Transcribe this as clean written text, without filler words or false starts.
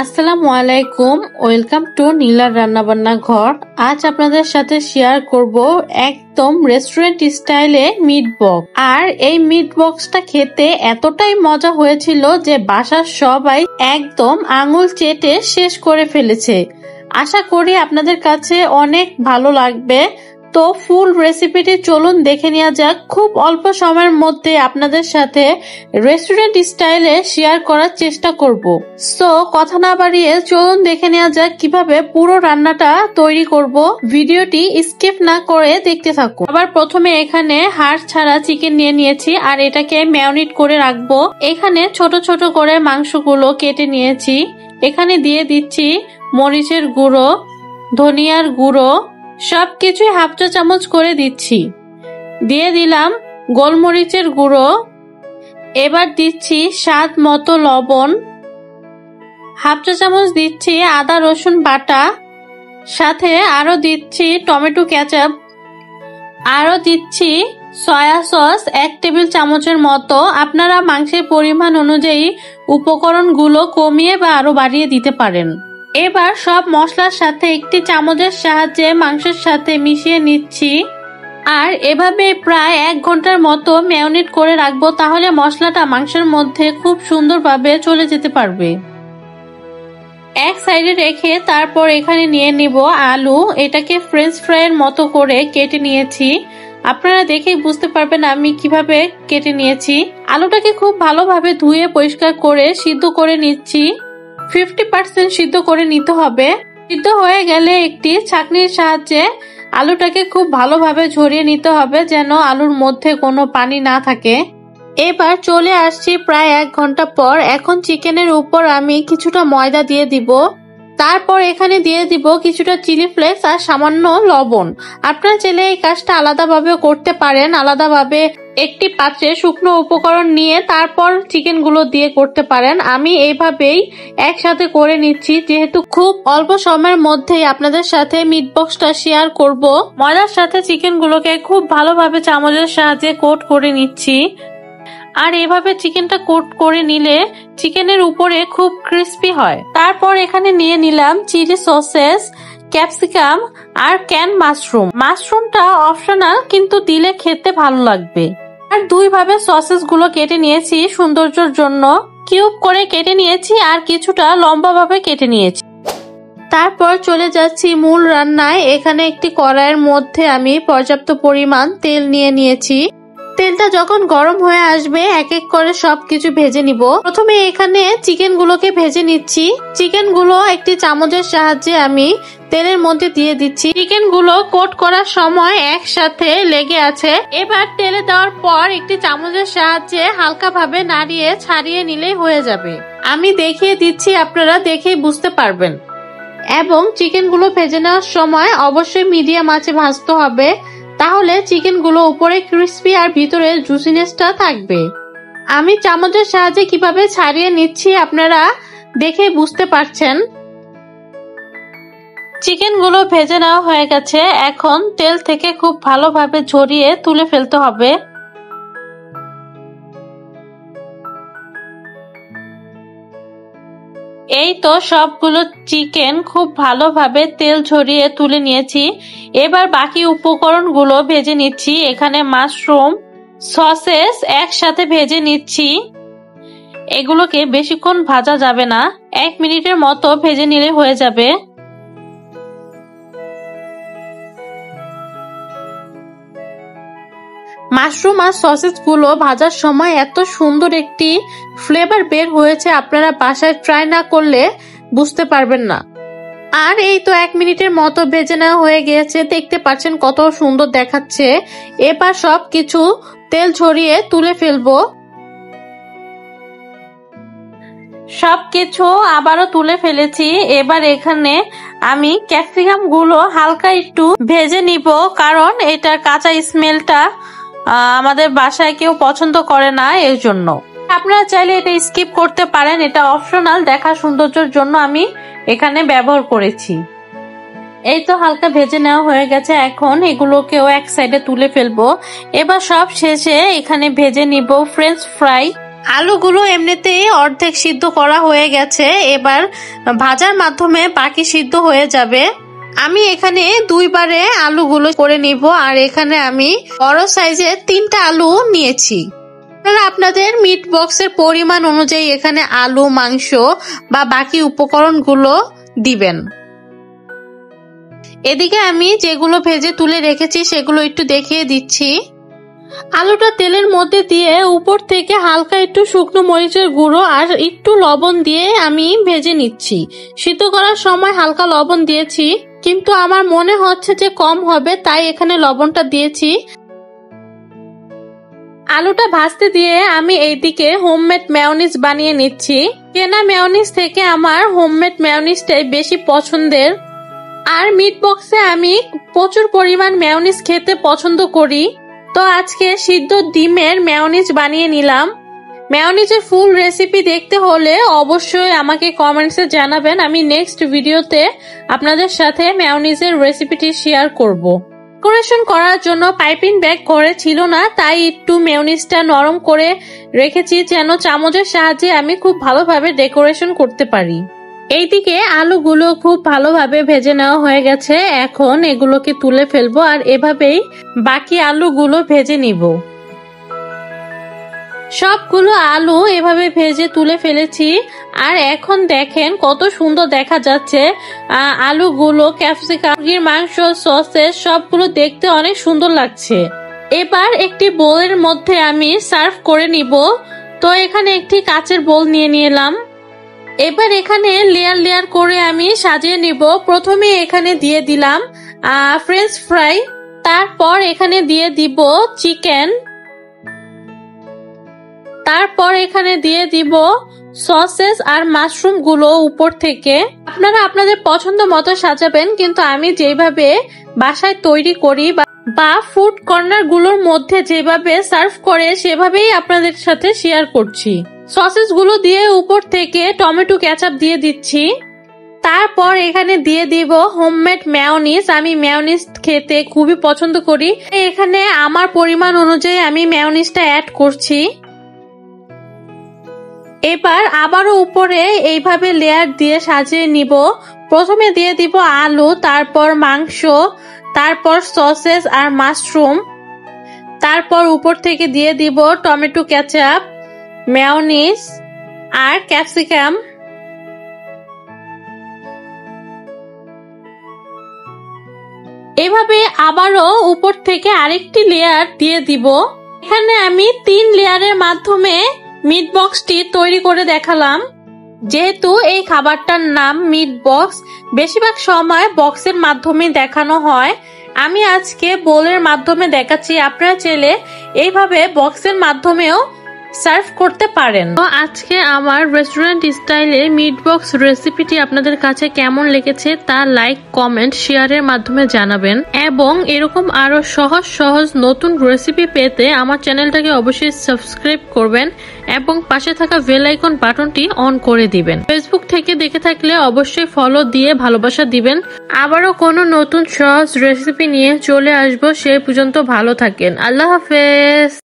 আসসালামু আলাইকুম, welcome to নীলার রান্নাবান্না ঘর। আজ আপনাদের সাথে শেয়ার করব একদম রেস্টুরেন্ট স্টাইলে মিট বক্স। আর এই মিট বক্সটা খেতে এতটাই মজা হয়েছিল যে বাসার সবাই একদম আঙুল চেটে শেষ করে ফেলেছে। আশা করি আপনাদের কাছে অনেক ভালো লাগবে। তো ফুল রেসিপিটি চলুন দেখে নেওয়া যাক। খুব অল্প সময়ের মধ্যে আপনাদের সাথে রেস্টুরেন্ট স্টাইলে শেয়ার করার চেষ্টা করব। সো কথা না বাড়িয়ে চলুন দেখে নেওয়া যাক কিভাবে পুরো রান্নাটা তৈরি করব। ভিডিওটি স্কিপ না করে দেখতে থাকুন। আবার প্রথমে এখানে হাড় ছাড়া চিকেন নিয়ে নিয়েছি আর এটাকে ম্যারিনেট করে রাখবো। এখানে ছোট ছোট করে মাংসগুলো কেটে নিয়েছি। এখানে দিয়ে দিচ্ছি মরিচের গুঁড়ো, ধনিয়ার গুঁড়ো, সবকিছুই হাফ চা চামচ করে দিচ্ছি। দিয়ে দিলাম গোলমরিচের গুঁড়ো। এবার দিচ্ছি স্বাদ মতো লবণ, হাফ চা চামচ দিচ্ছি আদা রসুন বাটা, সাথে আরো দিচ্ছি টমেটো কেচাপ, আরো দিচ্ছি সয়া সস 1 টেবিল চামচের মতো। আপনারা মাংসের পরিমাণ অনুযায়ী উপকরণগুলো কমিয়ে বা আরো বাড়িয়ে দিতে পারেন। এবার সব মশলার সাথে একটি চামচের সাহায্যে মাংসের সাথে মিশিয়ে নিচ্ছি আর এভাবে প্রায় 1 ঘন্টার মতো ম্যারিনেট করে রাখবো। তাহলে মশলাটা মাংসের মধ্যে খুব সুন্দরভাবে চলে যেতে পারবে। এক সাইডে রেখে তারপর এখানে নিয়ে নিব আলু। এটাকে ফ্রেঞ্চ ফ্রাইয়ের মতো করে কেটে নিয়েছি। আপনারা দেখেই বুঝতে পারবেন আমি কিভাবে কেটে নিয়েছি। আলুটাকে খুব ভালোভাবে ধুয়ে পরিষ্কার করে সিদ্ধ করে নিচ্ছি। 50% সিদ্ধ করে নিতে হবে। সিদ্ধ হয়ে গেলে একটি ছাঁকনির সাহায্যে আলুটাকে খুব ভালোভাবে ঝরিয়ে নিতে হবে যেন আলুর মধ্যে কোনো পানি না থাকে। এবার চলে আসছি প্রায় 1 ঘন্টা পর। এখন চিকেনের উপর আমি কিছুটা ময়দা দিয়ে দিব। তারপর এখানে দিয়ে দিব কিছুটা চিলি ফ্লেক্স আর সামান্য লবণ। আপনারা চাইলে এই কাজটা আলাদাভাবে করতে পারেন। আলাদাভাবে একটি পাত্রে শুকনো উপকরণ নিয়ে তারপর চিকেনগুলো দিয়ে করতে পারেন। আমি এইভাবেই একসাথে করে নিচ্ছি যেহেতু খুব অল্প সময়ের মধ্যেই আপনাদের সাথে মিট বক্সটা শেয়ার করব। ময়দার সাথে চিকেনগুলোকে খুব ভালোভাবে চামচের সাহায্যে কোট করে নিচ্ছি। আর এভাবে চিকেনটা কোট করে নিলে চিকেনের উপরে খুব ক্রিস্পি হয়। তারপর এখানে নিয়ে নিলাম চিলি সসেস, ক্যাপসিকাম আর ক্যান মাশরুম। মাশরুমটা অপশনাল কিন্তু দিলে খেতে ভালো লাগবে। আর 2 ভাবে সসেস গুলো কেটে নিয়েছি সৌন্দর্যের জন্য। কিউব করে কেটে নিয়েছি আর কিছুটা লম্বা ভাবে কেটে নিয়েছি। তারপর চলে যাচ্ছি মূল রান্নায়। এখানে একটি কড়াইয়ের মধ্যে আমি পর্যাপ্ত পরিমাণ তেল নিয়ে নিয়েছি। তেলটা যখন গরম হয়ে আসবে এক এক করে সবকিছু ভেজে নিব। প্রথমে এখানে চিকেন গুলোকে ভেজে নিচ্ছি। চিকেন গুলো একটি চামচের সাহায্যে আমি তেলের মধ্যে দিয়ে দিচ্ছি। চিকেন গুলো কোট করার সময় একসাথে লেগে আছে। এবার তেলে দেওয়ার পর একটি চামচের সাহায্যে হালকা ভাবে নাড়িয়ে ছাড়িয়ে নিলেই হয়ে যাবে। আমি দেখিয়ে দিচ্ছি, আপনারা দেখেই বুঝতে পারবেন। এবং চিকেন গুলো ভেজে নেওয়ার সময় অবশ্যই মিডিয়াম আঁচে ভাজতে হবে, তাহলে চিকেন গুলো উপরে ক্রিস্পি আর ভিতরে জুসিনেসটা থাকবে। আমি চামচের সাহায্যে কিভাবে ছাড়িয়ে নিচ্ছি আপনারা দেখে বুঝতে পারছেন। চিকেন গুলো ভেজে নেওয়া হয়ে গেছে। এখন তেল থেকে খুব ভালোভাবে ঝরিয়ে তুলে ফেলতে হবে। এই তো সবগুলো চিকেন খুব ভালোভাবে তেল ঝরিয়ে তুলে নিয়েছি। এবার বাকি উপকরণগুলো ভেজে নিচ্ছি। এখানে মাশরুম, সসেস একসাথে ভেজে নিচ্ছি। এগুলোকে বেশিক্ষণ ভাজা যাবে না, 1 মিনিটের মতো ভেজে নিলে হয়ে যাবে। মাশরুম আর সসেস গুলো ভাজার সময় এত সুন্দর একটি ফ্লেভার বের হয়েছে, আপনারা বাসায় ট্রাই না করলে বুঝতে পারবেন না। আর এই তো 1 মিনিটের মতো ভেজে নেওয়া হয়ে গিয়েছে। দেখতে পাচ্ছেন কত সুন্দর দেখাচ্ছে। এবার সবকিছু তেল ঝরিয়ে তুলে ফেলবো। সবকিছু আবারও তুলে ফেলেছি। এবার এখানে আমি ক্যাপসিকাম গুলো হালকা একটু ভেজে নিব, কারণ এটার কাঁচা স্মেলটা আমাদের বাসায় কেউ পছন্দ করে না, এর জন্য। আপনারা চাইলে এটা স্কিপ করতে পারেন, এটা অপশনাল, দেখা সৌন্দর্যের জন্য আমি এখানে ব্যবহার করেছি। এই তো হালকা ভেজে নেওয়া হয়ে গেছে। এখন এগুলোকেও এক সাইডে তুলে ফেলবো। এবার সব শেষে এখানে ভেজে নিব ফ্রেঞ্চ ফ্রাই। আলুগুলো এমনিতেই অর্ধেক সিদ্ধ করা হয়ে গেছে, এবার ভাজার মাধ্যমে বাকি সিদ্ধ হয়ে যাবে। আমি এখানে 2 বারে আলুগুলো করে নিব, আর এখানে আমি বড় সাইজের 3টা আলু নিয়েছি। আপনারা আপনাদের মিট বক্সের পরিমাণ অনুযায়ী এখানে আলু, মাংস বা বাকি উপকরণগুলো দিবেন। এদিকে আমি যেগুলো ভেজে তুলে রেখেছি সেগুলো একটু দেখিয়ে দিচ্ছি। আলুটা তেলের মধ্যে দিয়ে উপর থেকে হালকা একটু শুকনো মরিচের গুঁড়ো আর একটু লবণ দিয়ে আমি ভেজে নিচ্ছি। সিদ্ধ করার সময় হালকা লবণ দিয়েছি, কিন্তু আমার মনে হচ্ছে যে কম হবে, তাই এখানে লবণটা দিয়েছি। আলুটা ভাজতে দিয়ে আমি এইদিকে হোমমেড মেয়োনিজ বানিয়ে নিচ্ছি। কেনা মেয়োনিজ থেকে আমার হোমমেড মেয়োনিজটাই বেশি পছন্দের। আর মিট বক্সে আমি প্রচুর পরিমাণ মেয়োনিজ খেতে পছন্দ করি, তো আজকে সিদ্ধ ডিমের মেয়োনিজ বানিয়ে নিলাম। মেয়োনিজের ফুল রেসিপি দেখতে হলে অবশ্যই আমাকে কমেন্টসে জানাবেন, আমি নেক্সট ভিডিওতে আপনাদের সাথে মেয়োনিজের রেসিপিটি শেয়ার করব। ডেকোরেশন করার জন্য পাইপিং ব্যাগ ঘরে ছিল না, তাই একটু মেয়োনিজটা নরম করে রেখেছি যেন চামচের সাহায্যে আমি খুব ভালোভাবে ডেকোরেশন করতে পারি। এইদিকে আলুগুলো খুব ভালোভাবে ভেজে নেওয়া হয়ে গেছে, এখন এগুলোকে তুলে ফেলবো আর এভাবেই বাকি আলুগুলো ভেজে নিব। সবগুলো আলু এভাবে ভেজে তুলে ফেলেছি, আর এখন দেখেন কত সুন্দর দেখা যাচ্ছে। আলুগুলো, ক্যাপসিকাম, মুরগির মাংস, সসেস সবগুলো দেখতে অনেক সুন্দর লাগছে। এবার একটি বোলের মধ্যে আমি সার্ভ করে নিব। তো এখানে একটি কাচের বোল নিয়ে নিলাম। এবার এখানে লেয়ার লেয়ার করে আমি সাজিয়ে নিব। প্রথমে এখানে দিয়ে দিলাম ফ্রেঞ্চ ফ্রাই, তারপর এখানে দিয়ে দিব চিকেন, তারপর এখানে দিয়ে দিব সসেস আর মাশরুম গুলো উপর থেকে। আপনারা আপনাদের পছন্দ মতো সাজাবেন, কিন্তু আমি যেভাবে বাসায় তৈরি করি বা ফুড কর্নার গুলোর মধ্যে যেভাবে সার্ভ করে সেভাবেই আপনাদের সাথে শেয়ার করছি। সসেস গুলো দিয়ে উপর থেকে টমেটো কেচাপ দিয়ে দিচ্ছি। তারপর এখানে দিয়ে দিব হোমমেড মেয়োনিজ। আমি মেয়োনিজ খেতে খুবই পছন্দ করি, এখানে আমার পরিমাণ অনুযায়ী আমি মেয়োনিজটা অ্যাড করছি। এবার আবারও উপরে এইভাবে লেয়ার দিয়ে সাজিয়ে নিব। প্রথমে দিয়ে দিব আলু, তারপর মাংস, তারপর সসেস আর মাশরুম, তারপর উপর থেকে দিয়ে দিব টমেটো কেচাপ, মেয়োনিজ আর ক্যাপসিকাম। এভাবে আবারও উপর থেকে আরেকটি লেয়ার দিয়ে দিব। এখানে আমি 3 লেয়ারের মাধ্যমে মিট বক্সটি তৈরি করে দেখালাম। যেহেতু এই খাবারটার নাম মিট বক্স, বেশিরভাগ সময় বক্সের মাধ্যমে দেখানো হয়, আমি আজকে বোলের মাধ্যমে দেখাচ্ছি। আপনারা চাইলে এইভাবে বক্সের মাধ্যমেও সার্ভ করতে পারেন। তো আজকে আমার রেস্টুরেন্ট স্টাইলের মিট বক্স রেসিপিটি আপনাদের কাছে কেমন লেগেছে তা লাইক, কমেন্ট, শেয়ারের মাধ্যমে জানাবেন, এবং এরকম আরো সহজ সহজ নতুন রেসিপি পেতে আমার চ্যানেলটাকে অবশ্যই সাবস্ক্রাইব করবেন এবং পাশে থাকা বেল আইকন বাটনটি অন করে দিবেন। ফেসবুক থেকে দেখে থাকলে অবশ্যই ফলো দিয়ে ভালোবাসা দিবেন। আবারও কোনো নতুন সহজ রেসিপি নিয়ে চলে আসবো, সেই পর্যন্ত ভালো থাকেন। আল্লাহ হাফেজ।